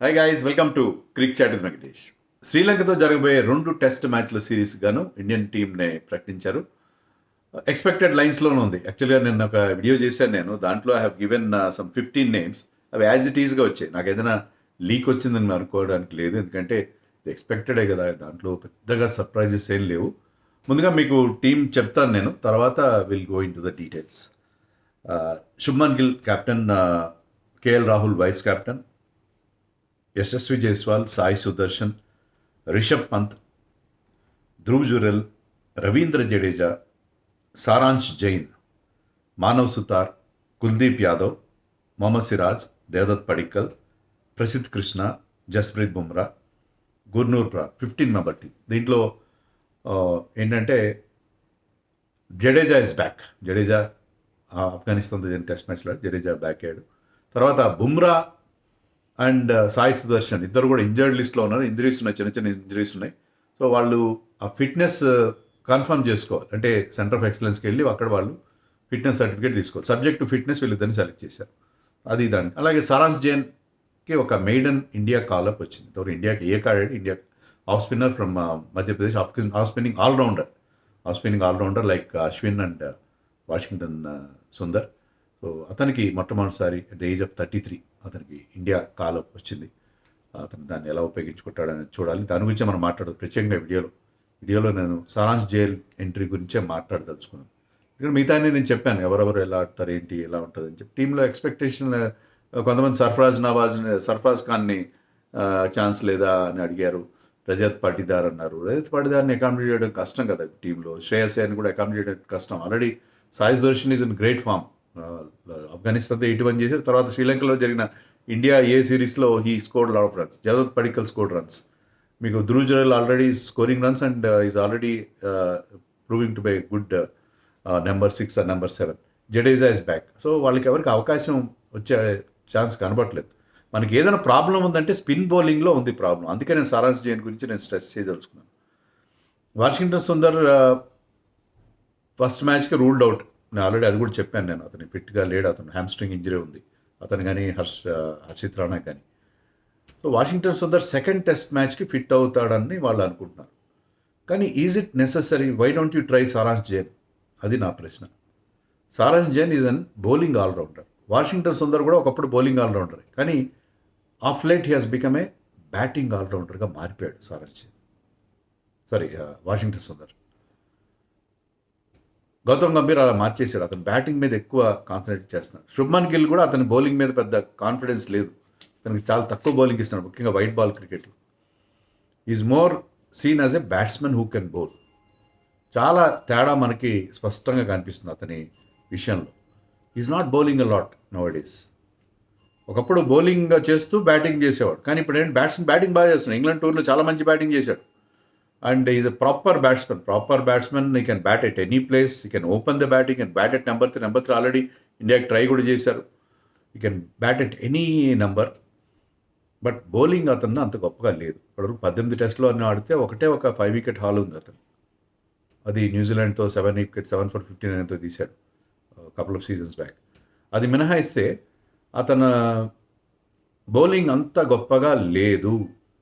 Hi guys, welcome to crick chat with Venkatesh. శ్రీలంకతో జరగబోయే 2 test మ్యాచ్ల సిరీస్ గాను ఇండియన్ టీంని ప్రకటించారు. ఎక్స్పెక్టెడ్ లైన్స్లోనే ఉంది. యాక్చువల్గా నేను ఒక వీడియో చేశాను. దాంట్లో I have given some 15 names. అవి యాజ్ ఇట్ ఈస్గా వచ్చాయి. నాకు ఏదైనా లీక్ వచ్చిందని అనుకోవడానికి లేదు, ఎందుకంటే ఎక్స్పెక్టెడే కదా, దాంట్లో పెద్దగా సర్ప్రైజెస్ ఏం లేవు. ముందుగా మీకు టీం చెప్తాను నేను, తర్వాత will go into the details. Shubman Gill captain, KL Rahul vice captain, Yashasvi Jaiswal, Sai Sudharsan, Rishabh Pant, Dhruv Jurel, Ravindra Jadeja, Saransh Jain, Manav Suthar, Kuldeep Yadav, Mohammed Siraj, Devdutt Padikkal, Prasidh Krishna, Jasprit Bumrah, Gurnoor Brar. 15 member team. దీంట్లో ఏంటంటే జడేజా ఇస్ బ్యాక్. జడేజా ఆఫ్ఘనిస్తాన్తో జరిగిన టెస్ట్ మ్యాచ్లో జడేజా బ్యాక్ అయ్యాడు. తర్వాత బుమ్రా అండ్ సాయి సుదర్శన్ ఇద్దరు కూడా ఇంజర్డ్ లిస్ట్లో ఉన్నారు. ఇంజరీస్ ఉన్నాయి, చిన్న చిన్న ఇంజరీస్ ఉన్నాయి. సో వాళ్ళు ఆ ఫిట్నెస్ కన్ఫర్మ్ చేసుకోవాలి. అంటే సెంటర్ ఆఫ్ ఎక్సలెన్స్కి వెళ్ళి అక్కడ వాళ్ళు ఫిట్నెస్ సర్టిఫికేట్ తీసుకోవాలి. సబ్జెక్ట్ టు ఫిట్నెస్ వీళ్ళిద్దరిని సెలెక్ట్ చేశారు. అది దానికి. అలాగే సారాంశ్ జైన్కి ఒక మెయిడన్ ఇండియా కాలప్ వచ్చింది. తోడు ఇండియాకి కాడాడు. India off spinner from Madhya Pradesh, off spinning allrounder like Ashwin and Washington Sundar. So అతనికి మొట్టమొదటిసారి అట్ ద ఏజ్ ఆఫ్ 33 అతనికి ఇండియా కాలప్ వచ్చింది. అతను దాన్ని ఎలా ఉపయోగించుకుంటాడని చూడాలి. దాని గురించే మనం మాట్లాడదు ప్రత్యేకంగా వీడియోలో నేను సారాంశ్ జైల్ ఎంట్రీ గురించే మాట్లాడదలుచుకున్నాను. ఇక్కడ మిగతా నేను చెప్పాను ఎవరెవరు ఎలా ఆడతారు, ఏంటి ఎలా ఉంటుంది అని చెప్పి. టీంలో ఎక్స్పెక్టేషన్ కొంతమంది సర్ఫరాజ్ ఖాన్ని ఛాన్స్ లేదా అని అడిగారు. రజత్ పాటిదార్ అన్నారు. రజత్ పాటిదార్ని అకామిడేట్ చేయడం కష్టం కదా టీంలో. శ్రేయస్ అయ్యర్ని కూడా అకామిడేట్ చేయడం కష్టం. Already Sai Sudharsan is in great form. ఆఫ్ఘనిస్తాన్తో 81 చేశారు. తర్వాత శ్రీలంకలో జరిగిన ఇండియా సిరీస్లో he scored lot of runs. Devdutt Padikkal scored runs. మీకు Dhruv Jurel already scoring runs and is already proving to be good number 6 and number 7. Jadeja is back. So వాళ్ళకి ఎవరికి అవకాశం వచ్చే ఛాన్స్ కనబడట్లేదు. మనకి ఏదైనా ప్రాబ్లం ఉందంటే స్పిన్ బౌలింగ్లో ఉంది ప్రాబ్లం. అందుకే నేను సారాంశ్ జైన్ గురించి నేను స్ట్రెస్ చేయదలుచుకున్నాను. వాషింగ్టన్ సుందర్ ఫస్ట్ మ్యాచ్కి రూల్డ్ అవుట్. నేను ఆల్రెడీ అది కూడా చెప్పాను. నేను అతను ఫిట్గా లేడు. అతను హ్యామ్స్ట్రింగ్ ఇంజరీ ఉంది అతను కానీ, హర్షిత్ రాణా కానీ. So Washington Sundar second test మ్యాచ్కి ఫిట్ అవుతాడని వాళ్ళు అనుకుంటున్నారు. కానీ is it necessary? Why don't you try Saransh Jain? అది నా ప్రశ్న. Saransh Jain is an bowling allrounder. Washington Sundar కూడా ఒకప్పుడు బౌలింగ్ ఆల్రౌండర్, కానీ of late he has become a batting ఆల్రౌండర్గా మారిపోయాడు సారాంశ్ జైన్. వాషింగ్టన్ సుందర్. గౌతమ్ గంభీర్ అలా మార్చేశాడు. అతను బ్యాటింగ్ మీద ఎక్కువ కాన్సన్ట్రేట్ చేస్తున్నాడు. శుభ్మన్ గిల్ కూడా అతని బౌలింగ్ మీద పెద్ద కాన్ఫిడెన్స్ లేదు. అతనికి చాలా తక్కువ బౌలింగ్ ఇస్తున్నాడు, ముఖ్యంగా white ball cricket. Is more seen as a batsman who can bowl. చాలా తేడా మనకి స్పష్టంగా కనిపిస్తుంది అతని విషయంలో. Is not bowling a lot nowadays. ఒకప్పుడు బౌలింగ్ చేస్తూ బ్యాటింగ్ చేసేవాడు, కానీ ఇప్పుడు ఏంటి బ్యాటింగ్ బాగా చేస్తున్నాడు. ఇంగ్లాండ్ టూర్లో చాలా మంచి బ్యాటింగ్ చేశాడు. And he's a proper batsman. He can bat at any place. He can open the bat. He can bat at number 3. Number 3 already ఇండియాకి ట్రై కూడా చేశారు. He can bat at any number. But bowling అతను అంత గొప్పగా లేదు. ఇప్పుడు 18 టెస్ట్లో అన్నీ ఆడితే ఒక 5 వికెట్ హాల్ ఉంది అతను. అది న్యూజిలాండ్తో 7 for 59 తీశాడు కపుల్ ఆఫ్ సీజన్స్ బ్యాక్. అది మినహాయిస్తే అతను బౌలింగ్ అంత గొప్పగా లేదు.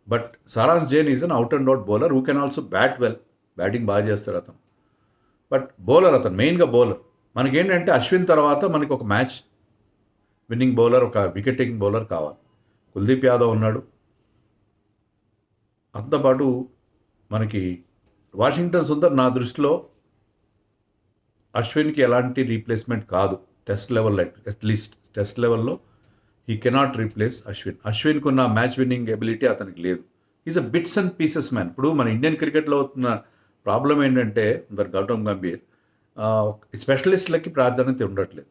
But Saransh Jain is an out and out bowler who can also bat well. Batting బాగా చేస్తాడు అతను. బట్ బౌలర్ అతను మెయిన్గా బౌలర్. మనకేంటంటే అశ్విన్ తర్వాత మనకి ఒక మ్యాచ్ విన్నింగ్ బౌలర్, ఒక వికెట్ టేకింగ్ బౌలర్ కావాలి. కుల్దీప్ యాదవ్ ఉన్నాడు. అంతపాటు మనకి వాషింగ్టన్ సుందర్ నా దృష్టిలో అశ్విన్కి ఎలాంటి రీప్లేస్మెంట్ కాదు. టెస్ట్ లెవెల్లో అట్లీస్ట్ టెస్ట్ లెవెల్లో హీ కెనాట్ రీప్లేస్ అశ్విన్. అశ్విన్కి ఉన్న మ్యాచ్ విన్నింగ్ ఎబిలిటీ అతనికి లేదు. Is a bits and pieces man. ఇప్పుడు మన ఇండియన్ క్రికెట్లో అవుతున్న ప్రాబ్లం ఏంటంటే గౌతమ్ గంభీర్ స్పెషలిస్ట్లకి ప్రాధాన్యత ఉండట్లేదు.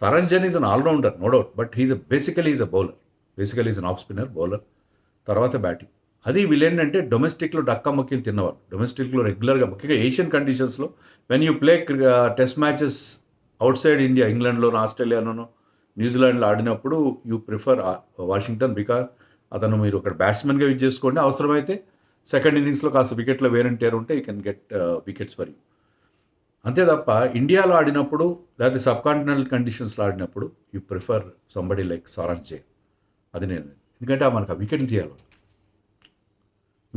Saransh Jain is an allrounder no doubt, but basically is a bowler. Basically is an off spinner bowler, తర్వాత బ్యాటింగ్. అది వీళ్ళేంటంటే డొమెస్టిక్లో డక్కామక్కీలు తిన్నవారు. డొమెస్టిక్లో రెగ్యులర్గా, ముఖ్యంగా ఏషియన్ కండిషన్స్లో when you play test matches outside India, ఇంగ్లాండ్లోనూ ఆస్ట్రేలియాలోనూ న్యూజిలాండ్లో ఆడినప్పుడు యూ ప్రిఫర్ వాషింగ్టన్. బికాజ్ అతను మీరు ఒక బ్యాట్స్మెన్గా యూజ్ చేసుకోండి, అవసరమైతే సెకండ్ ఇన్నింగ్స్లో కాస్త వికెట్లో వేరంటేర్ ఉంటే you can get wickets for you. అంతే తప్ప ఇండియాలో ఆడినప్పుడు లేకపోతే సబ్ కాంటినెంటల్ కండిషన్స్లో ఆడినప్పుడు you prefer somebody like Saransh Jain. అది నేను ఎందుకంటే మనకు ఆ వికెట్లు తీయాలి.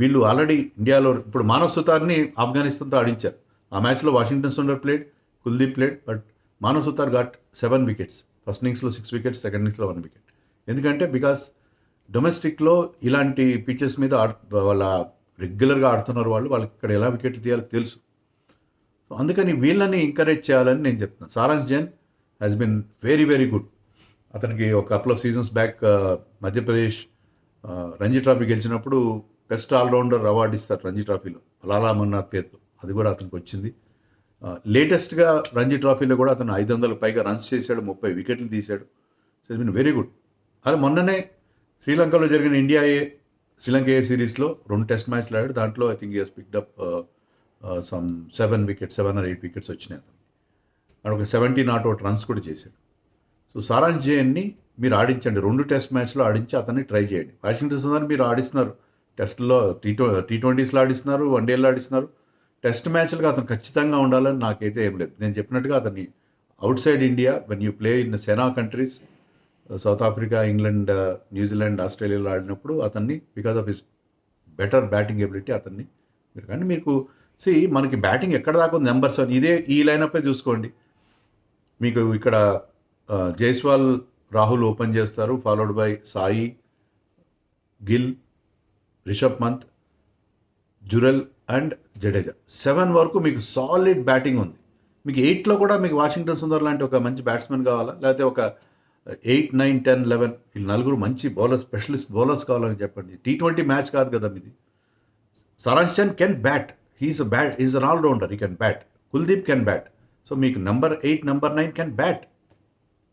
వీళ్ళు ఆల్రెడీ ఇండియాలో ఇప్పుడు మానవ్ సుతార్ని ఆఫ్ఘనిస్తాన్తో ఆడించారు. ఆ మ్యాచ్లో Washington Sundar played, Kuldeep played, but Manav Sutar got 7 wickets. First ఇన్నింగ్స్లో 6 వికెట్స్, సెకండ్ ఇన్నింగ్స్లో 1 వికెట్. ఎందుకంటే బికాస్ డొమెస్టిక్లో ఇలాంటి పిచెస్ మీద వాళ్ళ రెగ్యులర్గా ఆడుతున్నారు వాళ్ళకి ఇక్కడ ఎలా వికెట్లు తీయాలో తెలుసు. సో అందుకని వీళ్ళని ఎంకరేజ్ చేయాలని నేను చెప్తున్నాను. Saransh Jain has been very very good. అతనికి ఒక couple of seasons back Madhya Pradesh Ranji trophy గెలిచినప్పుడు బెస్ట్ ఆల్రౌండర్ అవార్డు ఇస్తారు రంజీ ట్రాఫీలో, లాలా అమర్నాథ్ పేరుతో. అది కూడా అతనికి వచ్చింది. లేటెస్ట్గా రంజీ ట్రాఫీలో కూడా అతను 500 పైగా రన్స్ చేశాడు, 30 వికెట్లు తీశాడు. So it been very good. అదే మొన్ననే శ్రీలంకలో జరిగిన శ్రీలంక ఏ సిరీస్లో 2 టెస్ట్ మ్యాచ్లు ఆడాడు. దాంట్లో I think he has picked up some 7 wickets, 7 or 8 wickets వచ్చినాయి అతను. అండ్ ఒక 70 నాట్ అవుట్ రన్స్ కూడా చేశాడు. సో సారాంశ్ జైన్ని మీరు ఆడించండి, 2 టెస్ట్ మ్యాచ్లో ఆడించి అతన్ని ట్రై చేయండి. వాషింగ్టన్ సుందర్ మీరు ఆడిస్తున్నారు, టెస్ట్లో టీ20స్లో ఆడిస్తున్నారు, వన్డేలో ఆడిస్తున్నారు. టెస్ట్ మ్యాచ్లుగా అతను ఖచ్చితంగా ఉండాలని నాకైతే ఏం లేదు. నేను చెప్పినట్టుగా అతన్ని outside India when you play in SENA countries, South Africa, England, New Zealand, ఆస్ట్రేలియాలో ఆడినప్పుడు అతన్ని because of his better batting ability అతన్ని మీరు కానీ మీకు మనకి బ్యాటింగ్ ఎక్కడ దాకా ఉంది నెంబర్స్ ఈ లైనప్పే చూసుకోండి. మీకు ఇక్కడ జైస్వాల్, రాహుల్ ఓపెన్ చేస్తారు, followed by Sai, Gill, Rishabh Pant, Jurel and Jadeja. 7 వరకు మీకు సాలిడ్ బ్యాటింగ్ ఉంది. మీకు 8లో కూడా మీకు వాషింగ్టన్ సుందర్ లాంటి ఒక మంచి బ్యాట్స్మెన్ కావాలా, లేకపోతే ఒక 8, 9, 10, 11 వీళ్ళు 4 మంచి బౌలర్స్, స్పెషలిస్ట్ బౌలర్స్ కావాలని చెప్పండి. T20 మ్యాచ్ కాదు కదా మీది. Saransh Jain can bat, he's an allrounder, he can bat. Kuldeep can bat. So మీకు నెంబర్ 8, నెంబర్ 9 కెన్ బ్యాట్.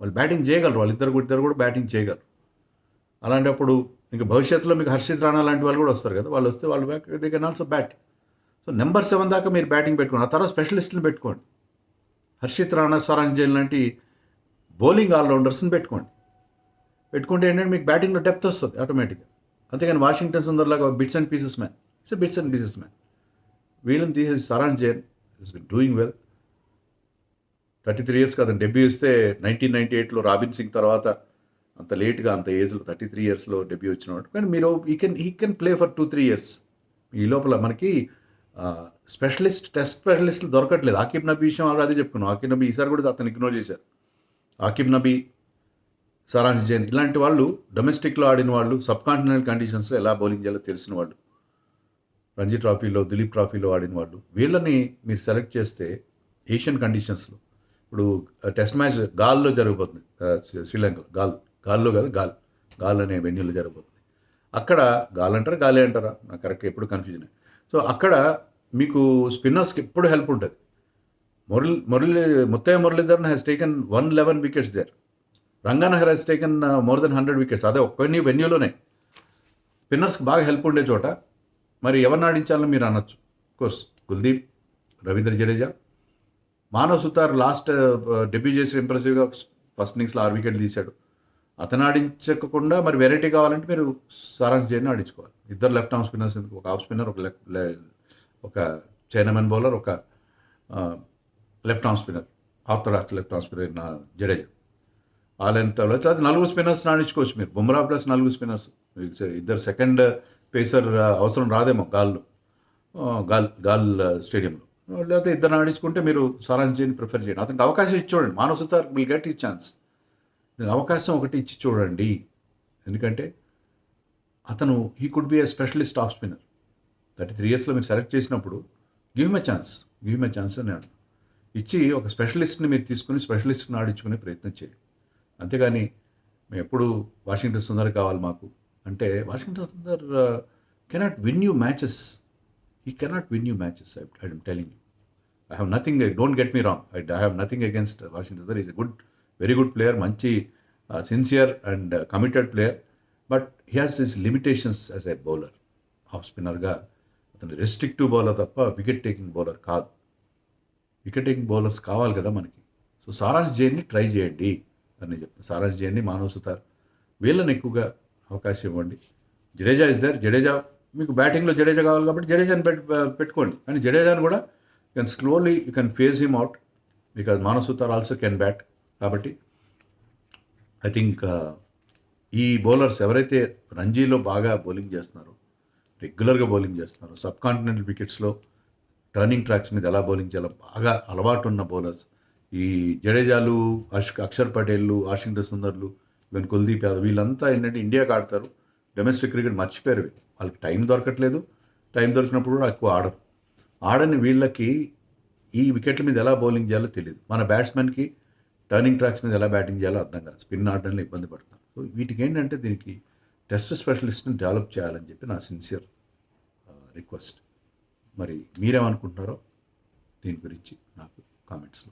వాళ్ళు బ్యాటింగ్ చేయగలరు, వాళ్ళిద్దరు కూడా బ్యాటింగ్ చేయగలరు. అలాంటప్పుడు ఇంకా భవిష్యత్తులో మీకు హర్షిత్ రాణా లాంటి వాళ్ళు కూడా వస్తారు కదా, వాళ్ళు వస్తే వాళ్ళు they can also bat. So number 7 దాకా మీరు బ్యాటింగ్ పెట్టుకోండి. ఆ తర్వాత స్పెషలిస్ట్ని పెట్టుకోండి. హర్షిత్ రాణా, సారాంశ్ జైన్ లాంటి బౌలింగ్ ఆల్రౌండర్స్ని పెట్టుకుంటే ఏంటంటే మీకు బ్యాటింగ్లో డెప్త్ వస్తుంది ఆటోమేటిక్గా. అంతేగాని వాషింగ్టన్ సుందర్ లాగా బిట్స్ అండ్ పీసెస్ మ్యాన్. వీళ్ళని తీసేసి Saransh Jain is been doing well. 33 years కదా డెబ్యూ ఇస్తే 1998లో రాబిన్ సింగ్ తర్వాత అంత లేట్గా, అంత ఏజ్లో 33 yearsలో డెబ్యూ వచ్చినవాడు. కానీ మీరు he can play for 2-3 years. ఈ లోపల మనకి టెస్ట్ స్పెషలిస్టులు దొరకట్లేదు. ఆకిబ్ నబీ విషయం అదే చెప్పుకున్నాం. ఆకిబ్ నబీ ఈసారి కూడా అతను ఇగ్నోర్ చేశారు. ఆకిబ్ నబీ, సారాంశ్ జైన్ ఇలాంటి వాళ్ళు డొమెస్టిక్లో ఆడిన వాళ్ళు, సబ్ కాంటినెంటల్ కండిషన్స్ ఎలా బౌలింగ్ చేయాలో తెలిసిన వాళ్ళు, రంజీ ట్రాఫీలో, దిలీప్ ట్రాఫీలో ఆడిన వాళ్ళు, వీళ్ళని మీరు సెలెక్ట్ చేస్తే ఏషియన్ కండిషన్స్లో ఇప్పుడు టెస్ట్ మ్యాచ్ గాల్లో జరగబోతుంది శ్రీలంకలో. గాల్లో కాదు, గాల్ అనే వెన్యూలో జరగబోతుంది. అక్కడ గాల్ అంటారా, గాలే అంటారా, నాకు కరెక్ట్ ఎప్పుడు కన్ఫ్యూజన్. సో అక్కడ మీకు స్పిన్నర్స్కి ఎప్పుడు హెల్ప్ ఉంటుంది. Muttiah Muralitharan has taken 111 wickets there. Rangana has taken more than 100 wickets. అదే ఒక్క వెన్యూలోనే స్పిన్నర్స్కి బాగా హెల్ప్ ఉండే చోట మరి ఎవరిని ఆడించాలని మీరు అనొచ్చు. Course Kuldeep, Ravindra Jadeja, Manav Sutar last debut చేసి ఇంప్రెసివ్గా ఫస్ట్ ఇన్నింగ్స్లో 6 వికెట్లు తీశాడు. అతను ఆడించకుండా మరి వెరైటీ కావాలంటే మీరు సారాంశ్ జైన్ ఆడించుకోవాలి. ఇద్దరు లెఫ్ట్ ఆర్మ్ స్పిన్నర్స్, ఒక ఆఫ్ స్పిన్నర్, ఒక చైనామెన్ బౌలర్, ఒక left arm spinner, orthodox left arm spinner Jadeja. ఆ లెంత్లో అది 4 స్పిన్నర్స్ ఆడించుకోవచ్చు మీరు. బుమ్రా ప్లస్ 4 స్పిన్నర్స్, ఇద్దరు సెకండ్ పేసర్ అవసరం రాదేమో గాల్ స్టేడియంలో. లేకపోతే ఇద్దరు ఆడించుకుంటే మీరు సారాంశ్ జైన్ ప్రిఫర్ చేయండి. అతనికి అవకాశం ఇచ్చి చూడండి. మానవ్ సుతార్ విల్ గెట్ ఈ ఛాన్స్. అవకాశం ఒకటి ఇచ్చి చూడండి. ఎందుకంటే అతను he could be A specialist off spinner. 33 yearsలో మీరు సెలెక్ట్ చేసినప్పుడు గివ్ హిమ్ ఏ ఛాన్స్ అని నేను ఇచ్చి ఒక స్పెషలిస్ట్ని మీరు తీసుకుని స్పెషలిస్ట్ని ఆడించుకునే ప్రయత్నం చేయండి. అంతేగాని మేము ఎప్పుడు వాషింగ్టన్ సుందర్ కావాలి మాకు అంటే, Washington Sundar cannot win you matches. He cannot win you matches, I'm telling you. I have nothing, don't get me wrong. I have nothing against Washington Sunder. He's a very good player, manchi, sincere and committed player. But he has his limitations as a bowler. Off spinner ga, atanu restrictive bowler tappa wicket taking bowler kaadu. Wicket taking bowlers కావాలి కదా మనకి. So Saransh జైన్ని try చేయండి అని చెప్తాను. సారాంశ్ జైన్ని, మానవ్ సుతార్ వీళ్ళని ఎక్కువగా అవకాశం ఇవ్వండి. Jadeja is there. జడేజా మీకు బ్యాటింగ్లో జడేజా కావాలి కాబట్టి జడేజాని పెట్టుకోండి. కానీ జడేజాని కూడా you can face him out because Manav Sutar also can bat. కాబట్టి ఐ థింక్ ఈ బౌలర్స్ ఎవరైతే రంజీలో బాగా బౌలింగ్ చేస్తున్నారో, రెగ్యులర్గా బౌలింగ్ చేస్తున్నారో, సబ్ కాంటినెంటల్ వికెట్స్లో టర్నింగ్ ట్రాక్స్ మీద ఎలా బౌలింగ్ చేయాలో బాగా అలవాటు ఉన్న బౌలర్స్, ఈ జడేజాలు, అక్షర్ పటేళ్ళు, వాషింగ్టన్ సుందర్లు, ఈవెన్ కుల్దీప్ యాదవ్, వీళ్ళంతా ఏంటంటే ఇండియాకి ఆడతారు. డొమెస్టిక్ క్రికెట్ మర్చిపోయారు వీళ్ళు. వాళ్ళకి టైం దొరకట్లేదు. టైం దొరికినప్పుడు కూడా ఎక్కువ ఆడరు. ఆడని వీళ్ళకి ఈ వికెట్ల మీద ఎలా బౌలింగ్ చేయాలో తెలియదు. మన బ్యాట్స్మెన్కి టర్నింగ్ ట్రాక్స్ మీద ఎలా బ్యాటింగ్ చేయాలో అర్థం కాదు. స్పిన్ ఆడడంలో ఇబ్బంది పడుతున్నారు. సో వీటికి ఏంటంటే దీనికి టెస్ట్ స్పెషలిస్ట్ని డెవలప్ చేయాలని చెప్పి నా సిన్సియర్ రిక్వెస్ట్. మరి మీరేమనుకుంటున్నారో దీని గురించి నాకు కామెంట్స్లో